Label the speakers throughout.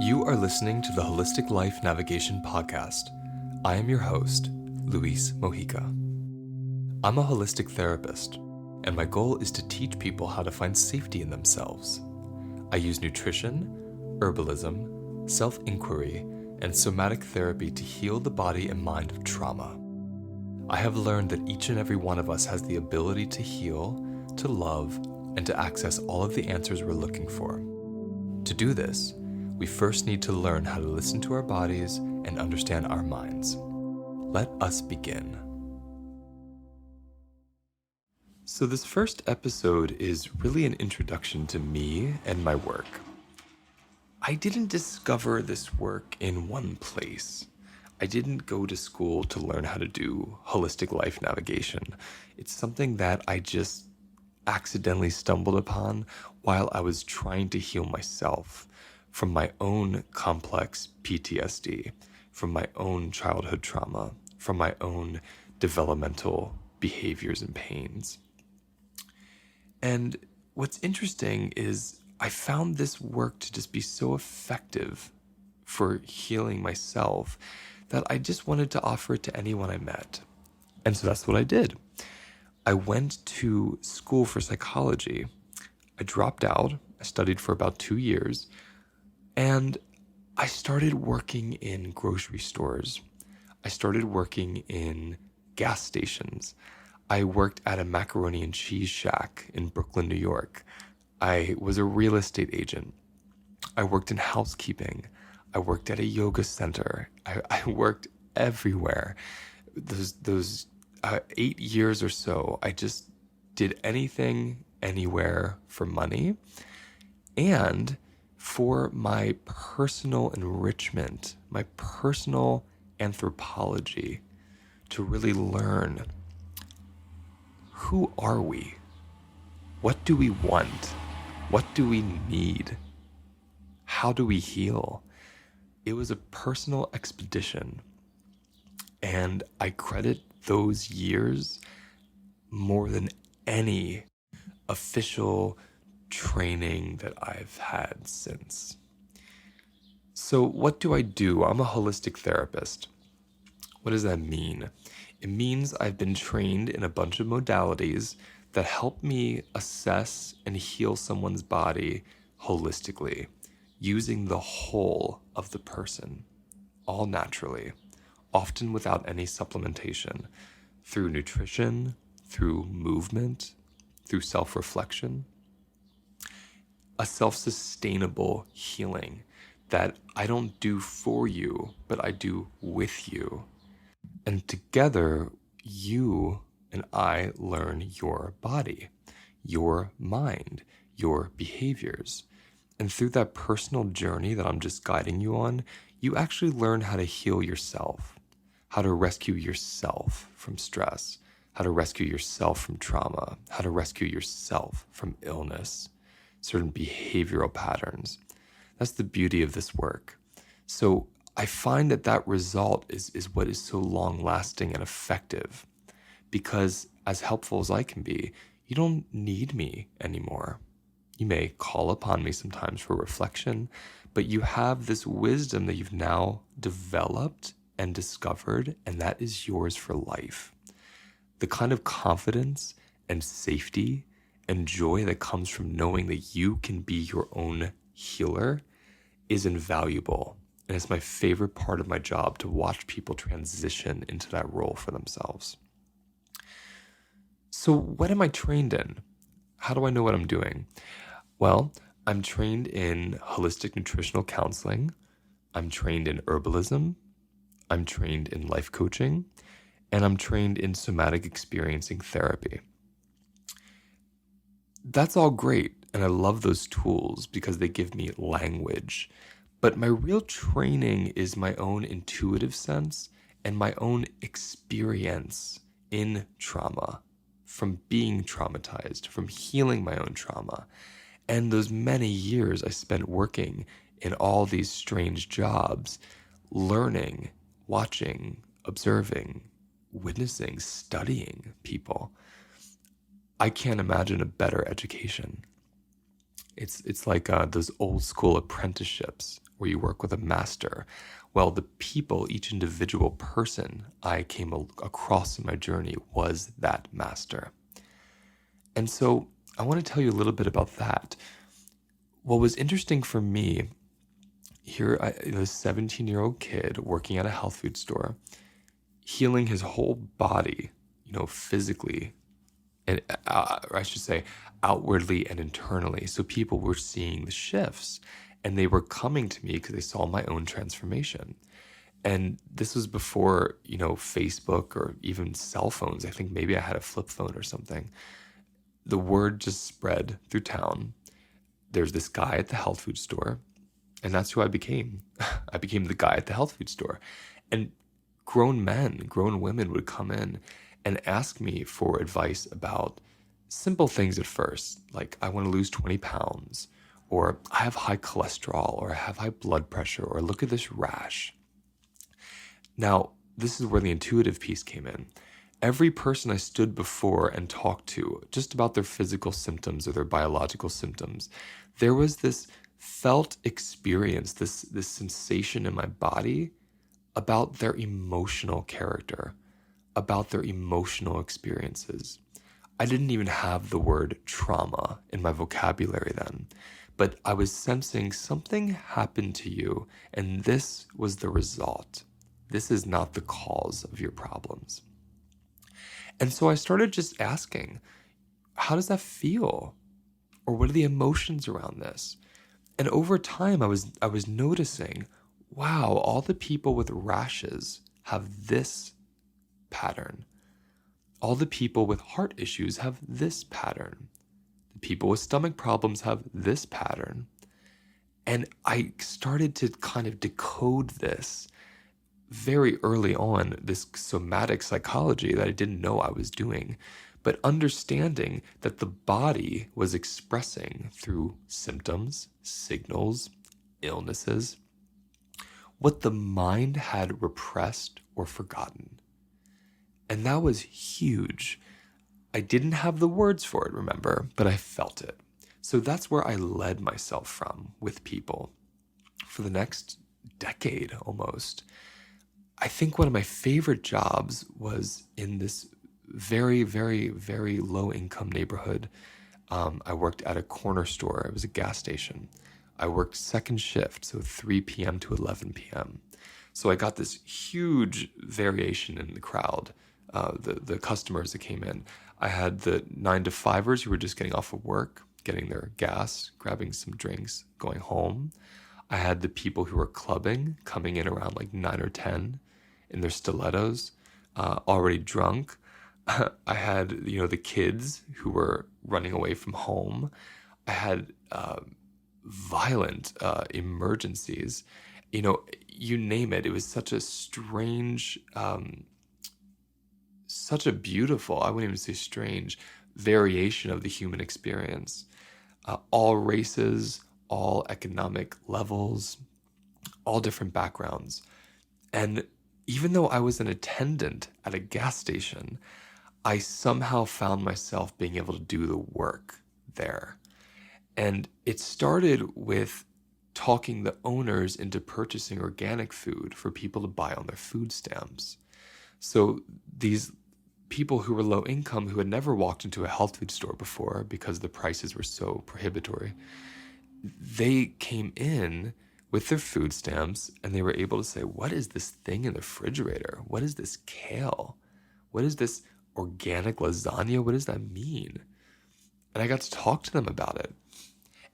Speaker 1: You are listening to the Holistic Life Navigation Podcast. I am your host, Luis Mojica. I'm a holistic therapist, and my goal is to teach people how to find safety in themselves. I use nutrition, herbalism, self-inquiry, and somatic therapy to heal the body and mind of trauma. I have learned that each and every one of us has the ability to heal, to love, and to access all of the answers we're looking for. To do this, we first need to learn how to listen to our bodies and understand our minds. Let us begin. So this first episode is really an introduction to me and my work. I didn't discover this work in one place. I didn't go to school to learn how to do holistic life navigation. It's something that I just accidentally stumbled upon while I was trying to heal myself from my own complex PTSD, from my own childhood trauma, from my own developmental behaviors and pains. And what's interesting is I found this work to just be so effective for healing myself that I just wanted to offer it to anyone I met. And so that's what I did. I went to school for psychology. I dropped out. I studied for about 2 years. And I started working in grocery stores. I started working in gas stations. I worked at a macaroni and cheese shack in Brooklyn, New York. I was a real estate agent. I worked in housekeeping. I worked at a yoga center. I worked everywhere. Those 8 years or so, I just did anything, anywhere for money. And for my personal enrichment, my personal anthropology, to really learn, who are we? What do we want? What do we need? How do we heal? It was a personal expedition, and I credit those years more than any official training that I've had since. So what do I do? I'm a holistic therapist. What does that mean? It means I've been trained in a bunch of modalities that help me assess and heal someone's body holistically, using the whole of the person, all naturally, often without any supplementation, through nutrition, through movement, through self-reflection. A self-sustainable healing that I don't do for you, but I do with you. And together, you and I learn your body, your mind, your behaviors. And through that personal journey that I'm just guiding you on, you actually learn how to heal yourself, how to rescue yourself from stress, how to rescue yourself from trauma, how to rescue yourself from illness, certain behavioral patterns. That's the beauty of this work. So I find that result is what is so long-lasting and effective, because as helpful as I can be, you don't need me anymore. You may call upon me sometimes for reflection, but you have this wisdom that you've now developed and discovered, and that is yours for life. The kind of confidence and safety and joy that comes from knowing that you can be your own healer is invaluable. And it's my favorite part of my job to watch people transition into that role for themselves. So what am I trained in? How do I know what I'm doing? Well, I'm trained in holistic nutritional counseling. I'm trained in herbalism. I'm trained in life coaching. And I'm trained in somatic experiencing therapy. That's all great, and I love those tools because they give me language. But my real training is my own intuitive sense and my own experience in trauma, from being traumatized, from healing my own trauma. And those many years I spent working in all these strange jobs, learning, watching, observing, witnessing, studying people. I can't imagine a better education. It's like those old school apprenticeships where you work with a master. Well, the people, each individual person I came across in my journey was that master. And so I want to tell you a little bit about that. What was interesting for me here, this 17-year-old kid working at a health food store, healing his whole body, physically, and or I should say outwardly and internally. So people were seeing the shifts and they were coming to me because they saw my own transformation. And this was before, Facebook or even cell phones. I think maybe I had a flip phone or something. The word just spread through town. There's this guy at the health food store, and that's who I became. I became the guy at the health food store. And grown men, grown women would come in and ask me for advice about simple things at first, like I want to lose 20 pounds, or I have high cholesterol, or I have high blood pressure, or look at this rash. Now, this is where the intuitive piece came in. Every person I stood before and talked to just about their physical symptoms or their biological symptoms, there was this felt experience, this sensation in my body about their emotional character, about their emotional experiences. I didn't even have the word trauma in my vocabulary then, but I was sensing something happened to you, and this was the result. This is not the cause of your problems. And so I started just asking, how does that feel? Or what are the emotions around this? And over time, I was noticing, wow, all the people with rashes have this pattern. All the people with heart issues have this pattern. The people with stomach problems have this pattern. And I started to kind of decode this very early on, this somatic psychology that I didn't know I was doing, but understanding that the body was expressing through symptoms, signals, illnesses, what the mind had repressed or forgotten. And that was huge. I didn't have the words for it, remember, but I felt it. So that's where I led myself from with people for the next decade almost. I think one of my favorite jobs was in this very, very, very low income neighborhood. I worked at a corner store. It was a gas station. I worked second shift, so 3 p.m. to 11 p.m. So I got this huge variation in the crowd, the customers that came in. I had the 9 to 5ers who were just getting off of work, getting their gas, grabbing some drinks, going home. I had the people who were clubbing, coming in around like 9 or 10 in their stilettos, already drunk. I had, the kids who were running away from home. I had violent emergencies. You name it. It was such a strange, such a beautiful, I wouldn't even say strange, variation of the human experience. All races, all economic levels, all different backgrounds. And even though I was an attendant at a gas station, I somehow found myself being able to do the work there. And it started with talking the owners into purchasing organic food for people to buy on their food stamps. So these people who were low income, who had never walked into a health food store before because the prices were so prohibitory, they came in with their food stamps and they were able to say, what is this thing in the refrigerator? What is this kale? What is this organic lasagna? What does that mean? And I got to talk to them about it.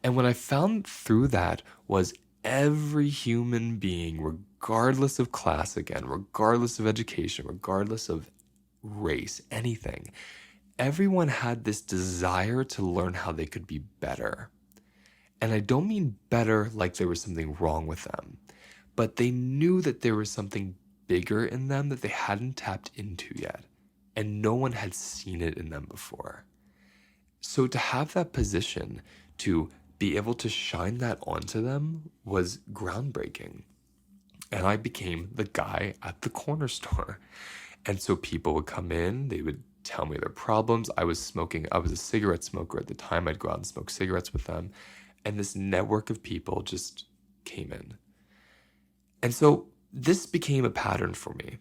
Speaker 1: And what I found through that was every human being, regardless of class again, regardless of education, regardless of race, anything, everyone had this desire to learn how they could be better. And I don't mean better like there was something wrong with them, but they knew that there was something bigger in them that they hadn't tapped into yet, and no one had seen it in them before. So to have that position, to be able to shine that onto them was groundbreaking. And I became the guy at the corner store. And so people would come in, they would tell me their problems. I was a cigarette smoker at the time. I'd go out and smoke cigarettes with them. And this network of people just came in. And so this became a pattern for me.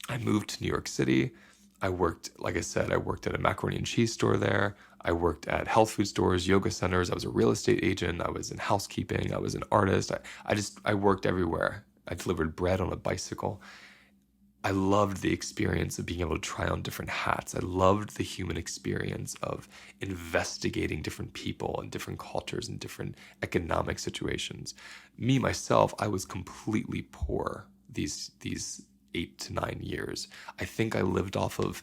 Speaker 1: I moved to New York City. I worked, like I said, I worked at a macaroni and cheese store there. I worked at health food stores, yoga centers. I was a real estate agent. I was in housekeeping. I was an artist. I worked everywhere. I delivered bread on a bicycle. I loved the experience of being able to try on different hats. I loved the human experience of investigating different people and different cultures and different economic situations. Me, myself, I was completely poor these 8 to 9 years. I think I lived off of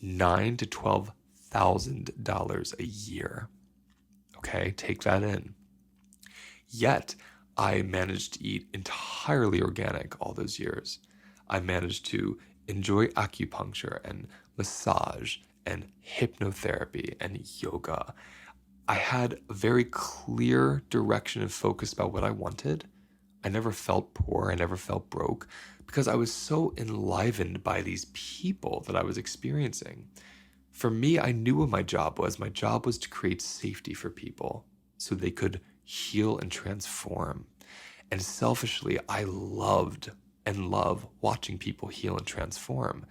Speaker 1: $9,000 to $12,000 a year. Okay, take that in. Yet, I managed to eat entirely organic all those years. I managed to enjoy acupuncture and massage and hypnotherapy and yoga. I had a very clear direction and focus about what I wanted. I never felt poor. I never felt broke because I was so enlivened by these people that I was experiencing. For me, I knew what my job was. My job was to create safety for people so they could heal and transform. And selfishly, I loved and love watching people heal and transform.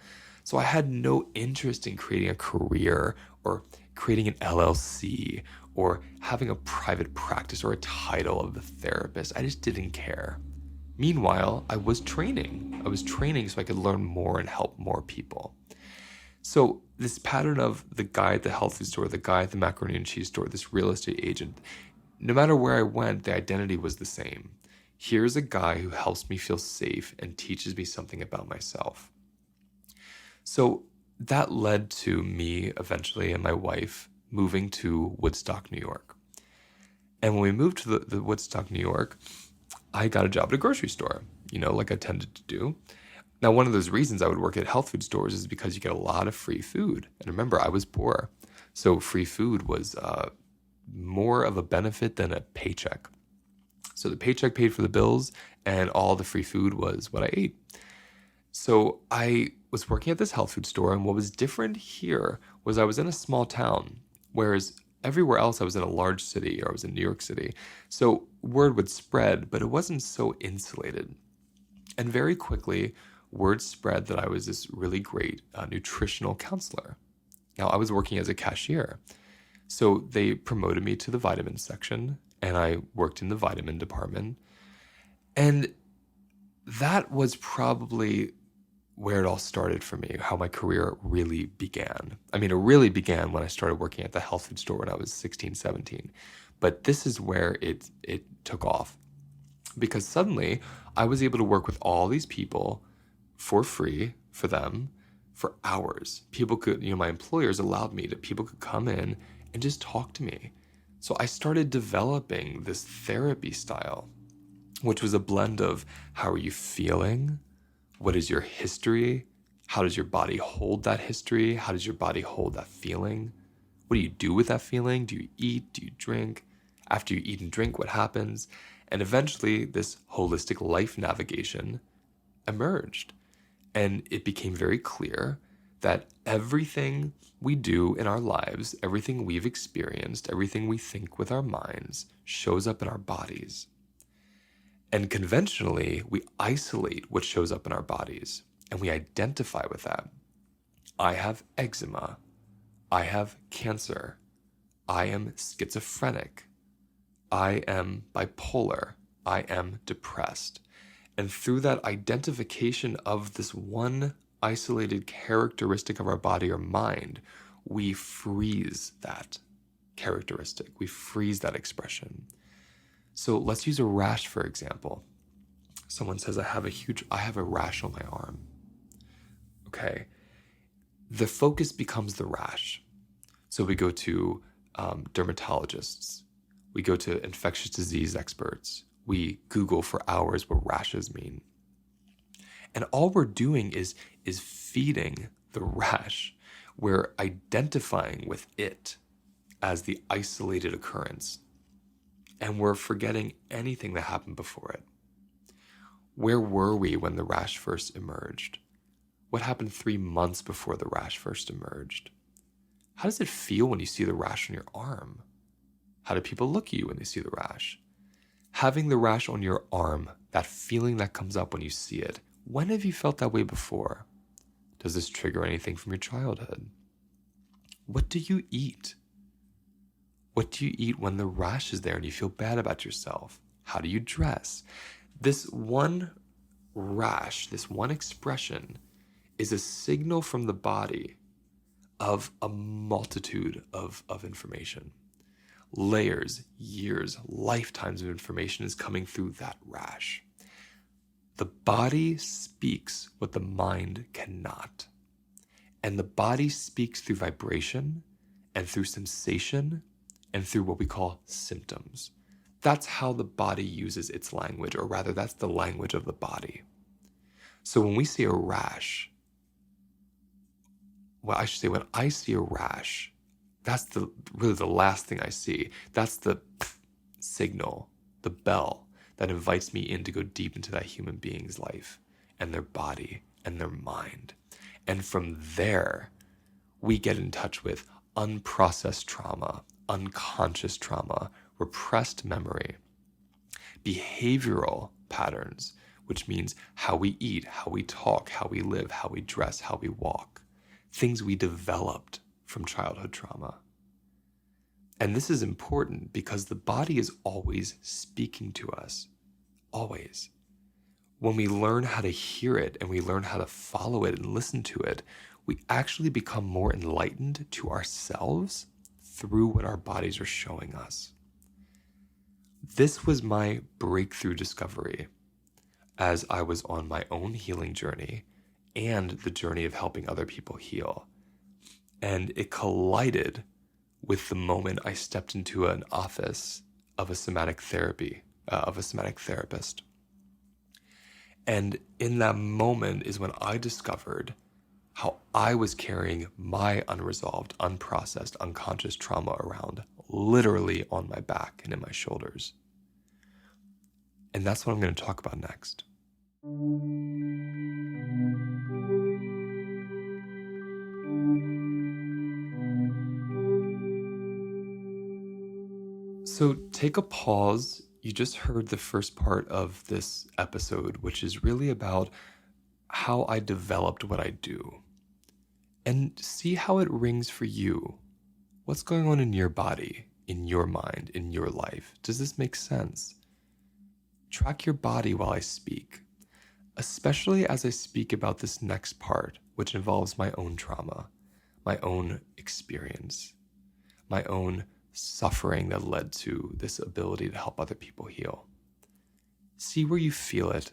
Speaker 1: So I had no interest in creating a career or creating an LLC or having a private practice or a title of a therapist. I just didn't care. Meanwhile, I was training. I was training so I could learn more and help more people. So this pattern of the guy at the health food store, the guy at the macaroni and cheese store, this real estate agent, no matter where I went, the identity was the same. Here's a guy who helps me feel safe and teaches me something about myself. So that led to me eventually and my wife moving to Woodstock, New York. And when we moved to the Woodstock, New York, I got a job at a grocery store, like I tended to do. Now, one of those reasons I would work at health food stores is because you get a lot of free food. And remember, I was poor. So free food was more of a benefit than a paycheck. So the paycheck paid for the bills and all the free food was what I ate. So I was working at this health food store, and what was different here was I was in a small town, whereas everywhere else I was in a large city or I was in New York City. So word would spread, but it wasn't so insulated. And very quickly, word spread that I was this really great nutritional counselor. Now, I was working as a cashier. So they promoted me to the vitamin section, and I worked in the vitamin department. And that was probably where it all started for me, how my career really began. I mean, it really began when I started working at the health food store when I was 16, 17. But this is where it took off. Because suddenly I was able to work with all these people for free for them for hours. People could, my employers allowed me to, people could come in and just talk to me. So I started developing this therapy style, which was a blend of how are you feeling? What is your history? How does your body hold that history? How does your body hold that feeling? What do you do with that feeling? Do you eat? Do you drink? After you eat and drink, what happens? And eventually this holistic life navigation emerged. And it became very clear that everything we do in our lives, everything we've experienced, everything we think with our minds shows up in our bodies. And conventionally, we isolate what shows up in our bodies and we identify with that. I have eczema. I have cancer. I am schizophrenic. I am bipolar. I am depressed. And through that identification of this one isolated characteristic of our body or mind, we freeze that characteristic. We freeze that expression. So let's use a rash, for example. Someone says, I have a rash on my arm. Okay. The focus becomes the rash. So we go to dermatologists. We go to infectious disease experts. We Google for hours what rashes mean. And all we're doing is feeding the rash. We're identifying with it as the isolated occurrence. And we're forgetting anything that happened before it. Where were we when the rash first emerged? What happened 3 months before the rash first emerged? How does it feel when you see the rash on your arm? How do people look at you when they see the rash? Having the rash on your arm, that feeling that comes up when you see it, when have you felt that way before? Does this trigger anything from your childhood? What do you eat? What do you eat when the rash is there and you feel bad about yourself? How do you dress? This one rash, this one expression, is a signal from the body of a multitude of information. Layers, years, lifetimes of information is coming through that rash. The body speaks what the mind cannot. And the body speaks through vibration and through sensation and through what we call symptoms. That's how the body uses its language, or rather, that's the language of the body. So when we see a rash, well, I should say when I see a rash, that's really the last thing I see. That's the signal, the bell that invites me in to go deep into that human being's life and their body and their mind. And from there, we get in touch with unprocessed trauma, unconscious trauma, repressed memory, behavioral patterns, which means how we eat, how we talk, how we live, how we dress, how we walk, things we developed from childhood trauma. And this is important because the body is always speaking to us, always. When we learn how to hear it and we learn how to follow it and listen to it, we actually become more enlightened to ourselves through what our bodies are showing us. This was my breakthrough discovery as I was on my own healing journey and the journey of helping other people heal. And it collided with the moment I stepped into an office of a somatic therapist. And in that moment is when I discovered how I was carrying my unresolved, unprocessed, unconscious trauma around, literally on my back and in my shoulders. And that's what I'm going to talk about next. So take a pause. You just heard the first part of this episode, which is really about how I developed what I do. And see how it rings for you. What's going on in your body, in your mind, in your life? Does this make sense? Track your body while I speak, especially as I speak about this next part, which involves my own trauma, my own experience, my own suffering that led to this ability to help other people heal. See where you feel it.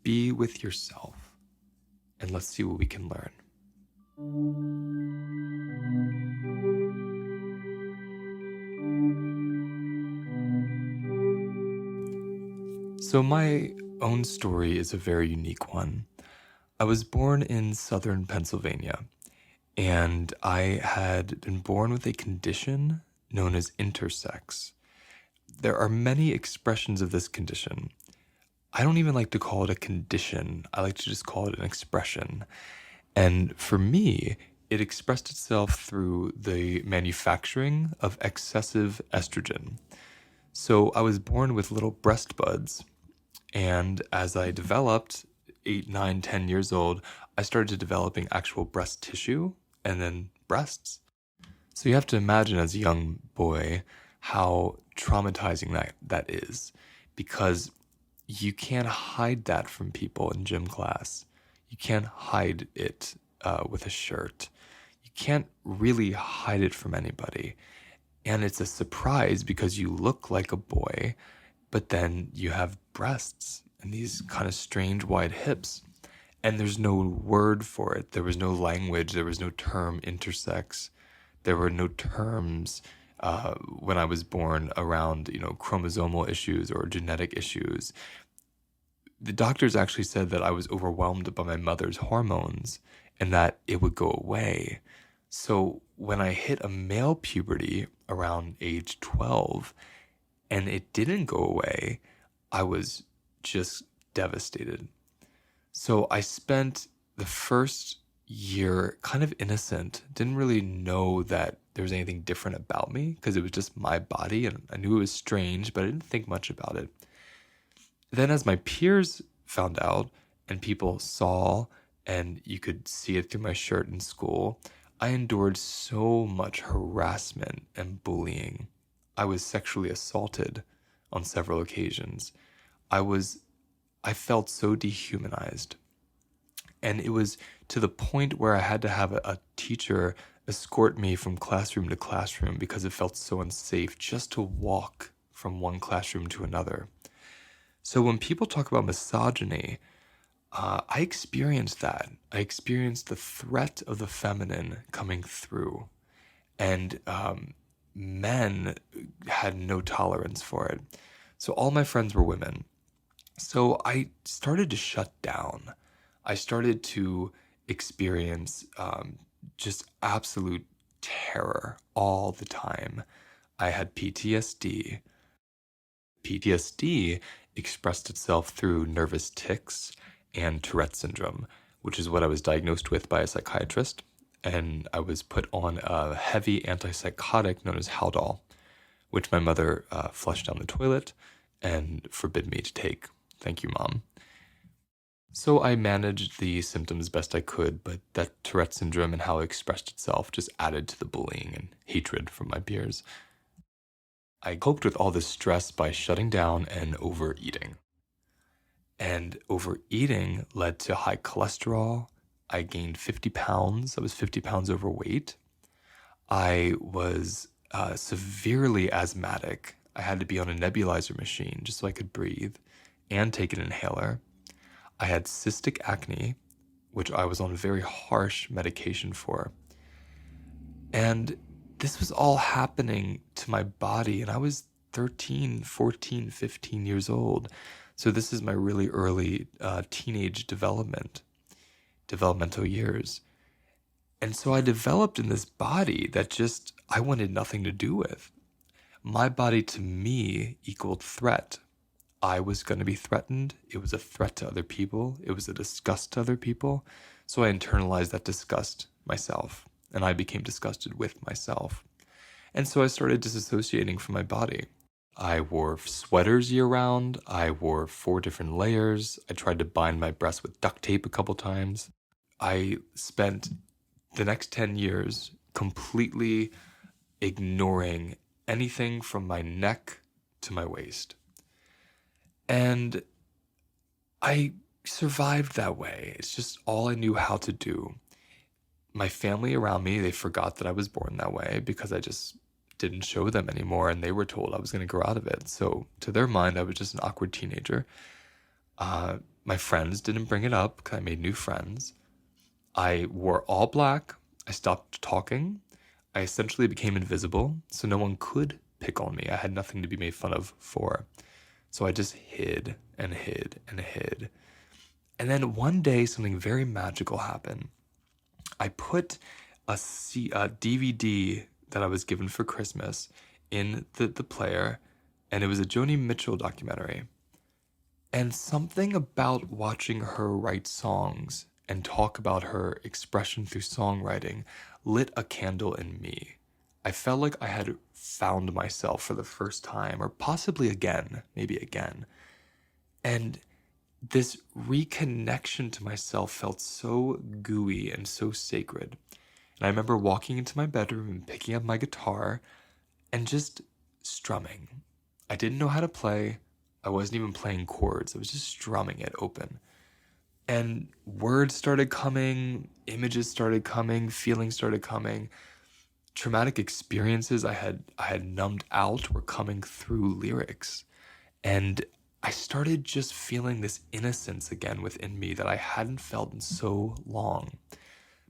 Speaker 1: Be with yourself. And let's see what we can learn. So my own story is a very unique one. I was born in southern Pennsylvania, and I had been born with a condition known as intersex. There are many expressions of this condition. I don't even like to call it a condition. I like to just call it an expression. And for me, it expressed itself through the manufacturing of excessive estrogen. So I was born with little breast buds. And as I developed, 8, 9, 10 years old, I started developing actual breast tissue and then breasts. So you have to imagine as a young boy how traumatizing that is, because you can't hide that from people in gym class. You can't hide it with a shirt. You can't really hide it from anybody. And it's a surprise because you look like a boy, but then you have breasts and these kind of strange wide hips. And there's no word for it. There was no language. There was no term intersex. There were no terms when I was born around, chromosomal issues or genetic issues. The doctors actually said that I was overwhelmed by my mother's hormones and that it would go away. So when I hit a male puberty around age 12 and it didn't go away, I was just devastated. So I spent the first year kind of innocent, didn't really know that there was anything different about me because it was just my body and I knew it was strange, but I didn't think much about it. Then as my peers found out and people saw and you could see it through my shirt in school, I endured so much harassment and bullying. I was sexually assaulted on several occasions. I felt so dehumanized. And it was to the point where I had to have a teacher escort me from classroom to classroom because it felt so unsafe just to walk from one classroom to another. So when people talk about misogyny, I experienced that. I experienced the threat of the feminine coming through, and men had no tolerance for it. So all my friends were women. So I started to shut down. I started to experience just absolute terror all the time. I had PTSD. PTSD expressed itself through nervous tics and Tourette syndrome, which is what I was diagnosed with by a psychiatrist. And I was put on a heavy antipsychotic known as Haldol, which my mother flushed down the toilet and forbid me to take. Thank you, Mom. So I managed the symptoms best I could, but that Tourette syndrome and how it expressed itself just added to the bullying and hatred from my peers. I coped with all this stress by shutting down and overeating. And overeating led to high cholesterol. I gained 50 pounds. I was 50 pounds overweight. I was severely asthmatic. I had to be on a nebulizer machine just so I could breathe and take an inhaler. I had cystic acne, which I was on very harsh medication for. And this was all happening to my body, and I was 13, 14, 15 years old. So this is my really early teenage developmental years. And so I developed in this body that just I wanted nothing to do with. My body to me equaled threat. I was going to be threatened. It was a threat to other people. It was a disgust to other people. So I internalized that disgust myself, and I became disgusted with myself. And so I started disassociating from my body. I wore sweaters year round. I wore 4 different layers. I tried to bind my breasts with duct tape a couple times. I spent the next 10 years completely ignoring anything from my neck to my waist. And I survived that way. It's just all I knew how to do. My family around me, they forgot that I was born that way because I just didn't show them anymore, and they were told I was going to grow out of it. So to their mind, I was just an awkward teenager. My friends didn't bring it up because I made new friends. I wore all black. I stopped talking. I essentially became invisible, so no one could pick on me. I had nothing to be made fun of for. So I just hid and hid and hid. And then one day, something very magical happened. I put a DVD that I was given for Christmas in the player, and it was a Joni Mitchell documentary. And something about watching her write songs and talk about her expression through songwriting lit a candle in me. I felt like I had found myself for the first time, or possibly again, maybe again. And this reconnection to myself felt so gooey and so sacred. And I remember walking into my bedroom and picking up my guitar and just strumming. I didn't know how to play. I wasn't even playing chords. I was just strumming it open. And words started coming, images started coming, feelings started coming. Traumatic experiences I had numbed out were coming through lyrics. And I started just feeling this innocence again within me that I hadn't felt in so long.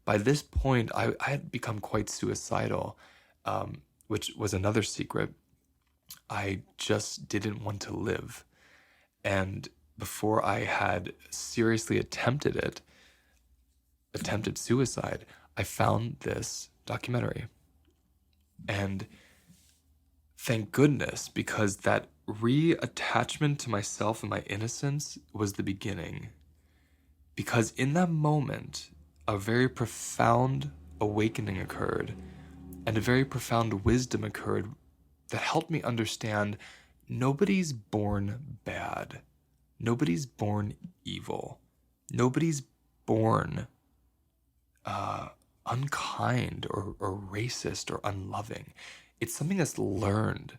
Speaker 1: By this point, I had become quite suicidal, which was another secret. I just didn't want to live. And before I had seriously attempted suicide, I found this documentary. And thank goodness, because that reattachment to myself and my innocence was the beginning. Because in that moment, a very profound awakening occurred, and a very profound wisdom occurred that helped me understand nobody's born bad. Nobody's born evil. Nobody's born unkind or racist or unloving. It's something that's learned,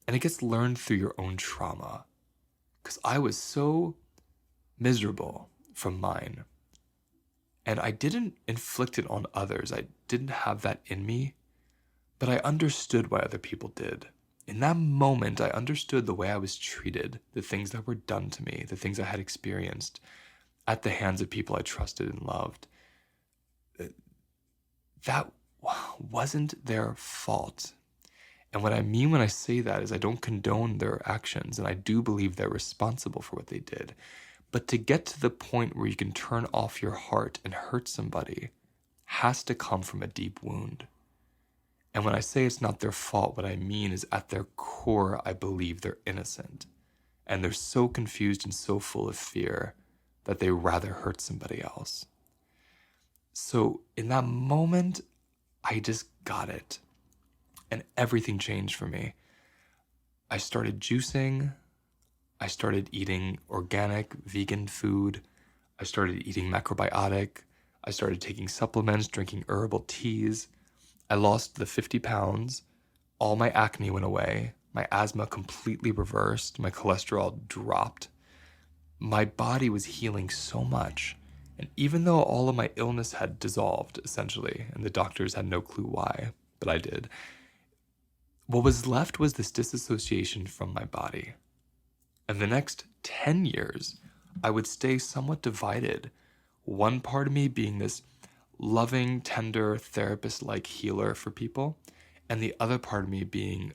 Speaker 1: and it gets learned through your own trauma. Because I was so miserable from mine, and I didn't inflict it on others. I didn't have that in me, but I understood why other people did. In that moment, I understood the way I was treated, the things that were done to me, the things I had experienced at the hands of people I trusted and loved. That wasn't their fault. And what I mean when I say that is I don't condone their actions, and I do believe they're responsible for what they did. But to get to the point where you can turn off your heart and hurt somebody has to come from a deep wound. And when I say it's not their fault, what I mean is at their core, I believe they're innocent. And they're so confused and so full of fear that they rather hurt somebody else. So in that moment, I just got it. And everything changed for me. I started juicing. I started eating organic, vegan food. I started eating macrobiotic. I started taking supplements, drinking herbal teas. I lost the 50 pounds. All my acne went away. My asthma completely reversed. My cholesterol dropped. My body was healing so much. And even though all of my illness had dissolved, essentially, and the doctors had no clue why, but I did, what was left was this disassociation from my body. And the next 10 years, I would stay somewhat divided. One part of me being this loving, tender, therapist-like healer for people, and the other part of me being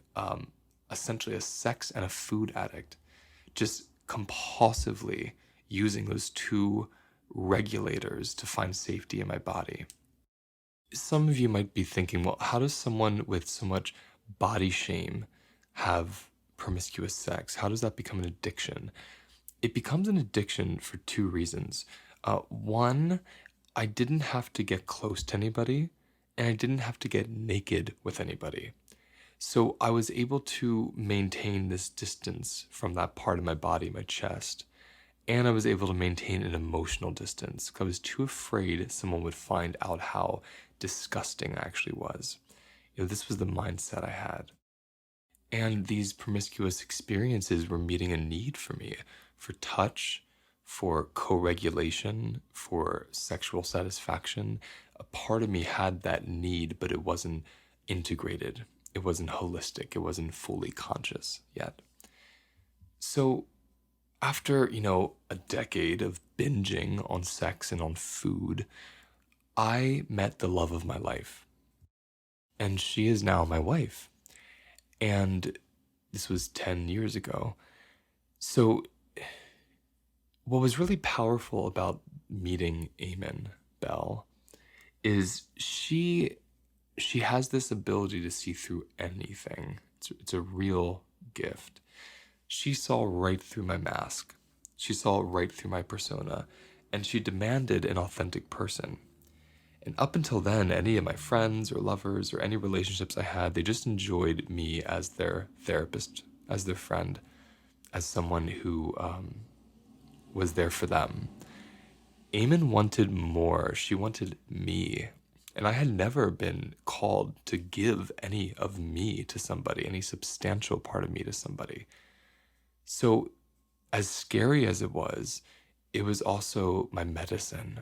Speaker 1: essentially a sex and a food addict, just compulsively using those two regulators to find safety in my body. Some of you might be thinking, well, how does someone with so much body shame have promiscuous sex? How does that become an addiction? It becomes an addiction for two reasons. One, I didn't have to get close to anybody, and I didn't have to get naked with anybody. So I was able to maintain this distance from that part of my body, my chest, and I was able to maintain an emotional distance because I was too afraid someone would find out how disgusting I actually was. This was the mindset I had. And these promiscuous experiences were meeting a need for me, for touch, for co-regulation, for sexual satisfaction. A part of me had that need, but it wasn't integrated. It wasn't holistic. It wasn't fully conscious yet. So after, a decade of binging on sex and on food, I met the love of my life. And she is now my wife. And this was 10 years ago. So what was really powerful about meeting Eamon Bell is she has this ability to see through anything. It's a real gift. She saw right through my mask. She saw right through my persona, and she demanded an authentic person. And up until then, any of my friends or lovers or any relationships I had, they just enjoyed me as their therapist, as their friend, as someone who was there for them. Eamon wanted more. She wanted me. And I had never been called to give any of me to somebody, any substantial part of me to somebody. So as scary as it was also my medicine.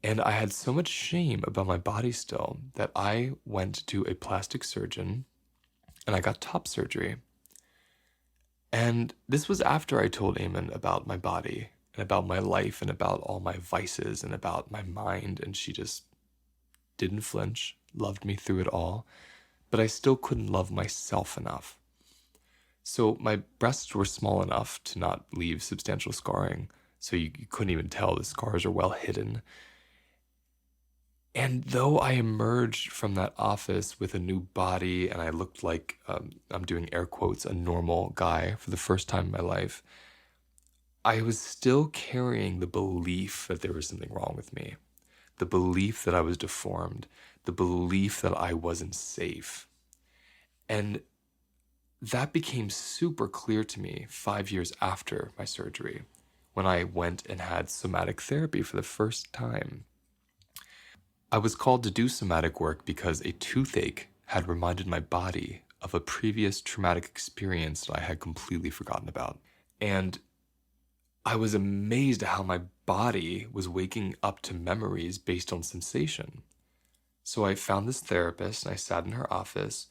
Speaker 1: And I had so much shame about my body still that I went to a plastic surgeon and I got top surgery. And this was after I told Eamon about my body and about my life and about all my vices and about my mind. And she just didn't flinch, loved me through it all. But I still couldn't love myself enough. So my breasts were small enough to not leave substantial scarring. So you couldn't even tell the scars are well hidden. And though I emerged from that office with a new body and I looked like, I'm doing air quotes, a normal guy for the first time in my life, I was still carrying the belief that there was something wrong with me, the belief that I was deformed, the belief that I wasn't safe. And that became super clear to me 5 years after my surgery, when I went and had somatic therapy for the first time. I was called to do somatic work because a toothache had reminded my body of a previous traumatic experience that I had completely forgotten about. And I was amazed at how my body was waking up to memories based on sensation. So I found this therapist and I sat in her office,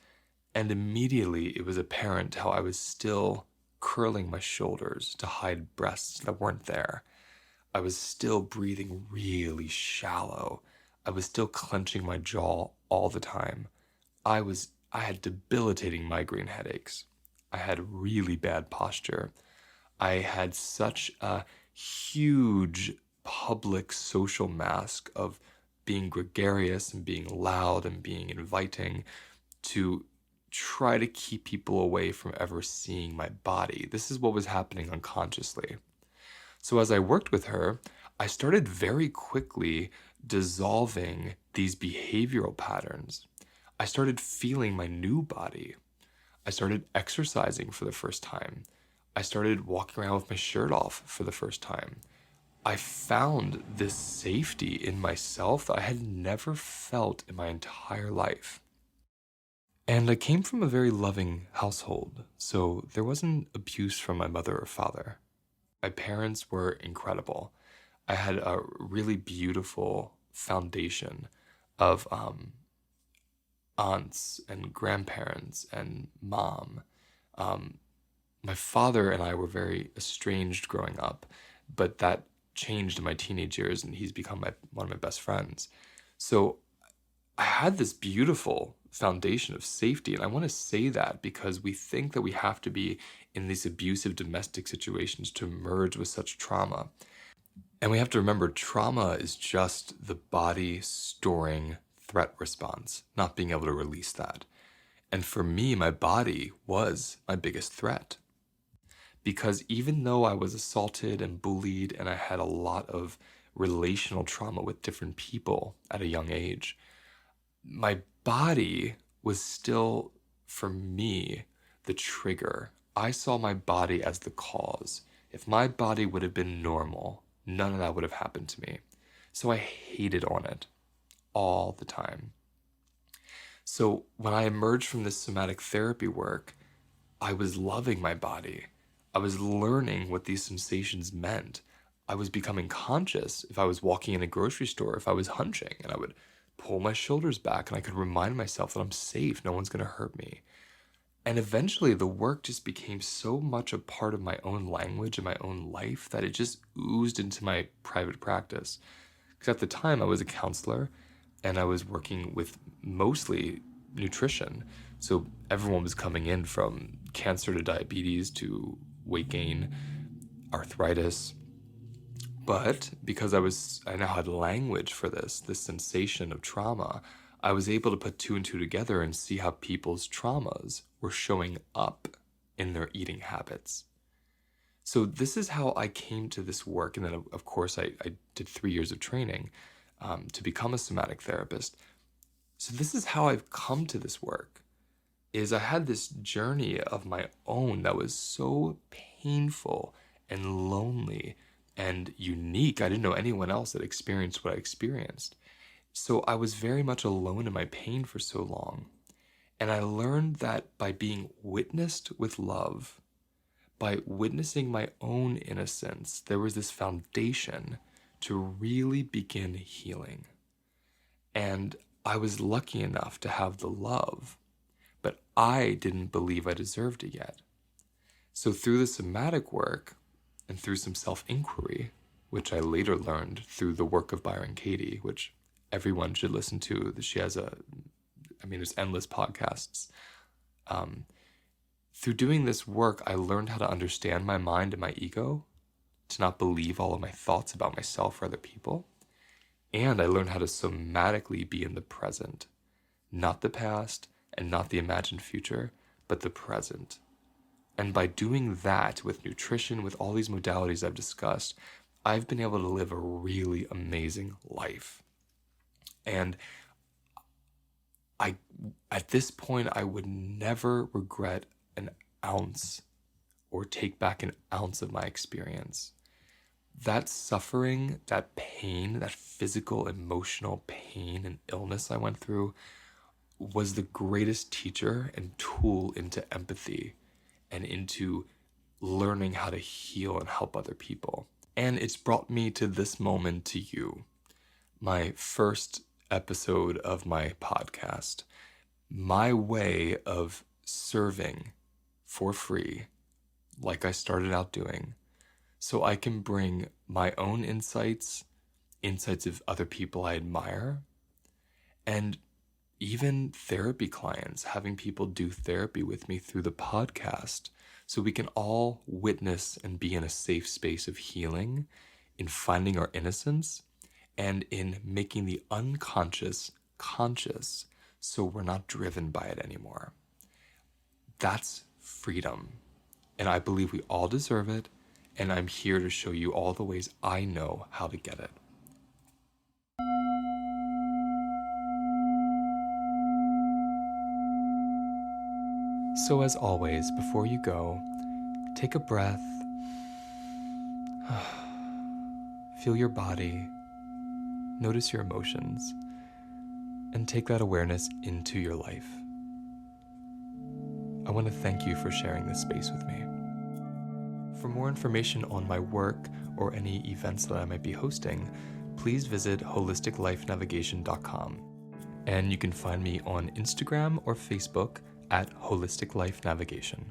Speaker 1: and immediately it was apparent how I was still curling my shoulders to hide breasts that weren't there. I was still breathing really shallow. I was still clenching my jaw all the time. I had debilitating migraine headaches. I had really bad posture. I had such a huge public social mask of being gregarious and being loud and being inviting to try to keep people away from ever seeing my body. This is what was happening unconsciously. So as I worked with her, I started very quickly dissolving these behavioral patterns. I started feeling my new body. I started exercising for the first time. I started walking around with my shirt off for the first time. I found this safety in myself that I had never felt in my entire life. And I came from a very loving household, so there wasn't abuse from my mother or father. My parents were incredible. I had a really beautiful foundation of aunts and grandparents and mom. Um, my father and I were very estranged growing up, but that changed in my teenage years, and he's become one of my best friends. So I had this beautiful foundation of safety, and I want to say that because we think that we have to be in these abusive domestic situations to merge with such trauma. And we have to remember trauma is just the body storing threat response, not being able to release that. And for me, my body was my biggest threat. Because even though I was assaulted and bullied and I had a lot of relational trauma with different people at a young age, my body was still, for me, the trigger. I saw my body as the cause. If my body would have been normal, none of that would have happened to me. So I hated on it all the time. So when I emerged from this somatic therapy work, I was loving my body. I was learning what these sensations meant. I was becoming conscious if I was walking in a grocery store, if I was hunching, and I would pull my shoulders back and I could remind myself that I'm safe, no one's going to hurt me. And eventually the work just became so much a part of my own language and my own life that it just oozed into my private practice. Because at the time I was a counselor and I was working with mostly nutrition. So everyone was coming in from cancer to diabetes to weight gain, arthritis. But because I now had language for this sensation of trauma, I was able to put two and two together and see how people's traumas were showing up in their eating habits. So this is how I came to this work. And then, of course, I did 3 years of training to become a somatic therapist. So this is how I've come to this work, is I had this journey of my own that was so painful and lonely and unique. I didn't know anyone else that experienced what I experienced. So I was very much alone in my pain for so long. And I learned that by being witnessed with love, by witnessing my own innocence, there was this foundation to really begin healing. And I was lucky enough to have the love, but I didn't believe I deserved it yet. So through the somatic work and through some self-inquiry, which I later learned through the work of Byron Katie, which everyone should listen to. She has there's endless podcasts. Through doing this work, I learned how to understand my mind and my ego, to not believe all of my thoughts about myself or other people. And I learned how to somatically be in the present, not the past and not the imagined future, but the present. And by doing that with nutrition, with all these modalities I've discussed, I've been able to live a really amazing life. And at this point, I would never regret an ounce or take back an ounce of my experience. That suffering, that pain, that physical, emotional pain and illness I went through was the greatest teacher and tool into empathy and into learning how to heal and help other people. And it's brought me to this moment to you, my first episode of my podcast, my way of serving for free, like I started out doing, so I can bring my own insights of other people I admire, and even therapy clients, having people do therapy with me through the podcast, so we can all witness and be in a safe space of healing, in finding our innocence, and in making the unconscious conscious, so we're not driven by it anymore. That's freedom. And I believe we all deserve it, and I'm here to show you all the ways I know how to get it. So as always, before you go, take a breath, feel your body, notice your emotions, and take that awareness into your life. I want to thank you for sharing this space with me. For more information on my work or any events that I might be hosting, please visit holisticlifenavigation.com. And you can find me on Instagram or Facebook at Holistic Life Navigation.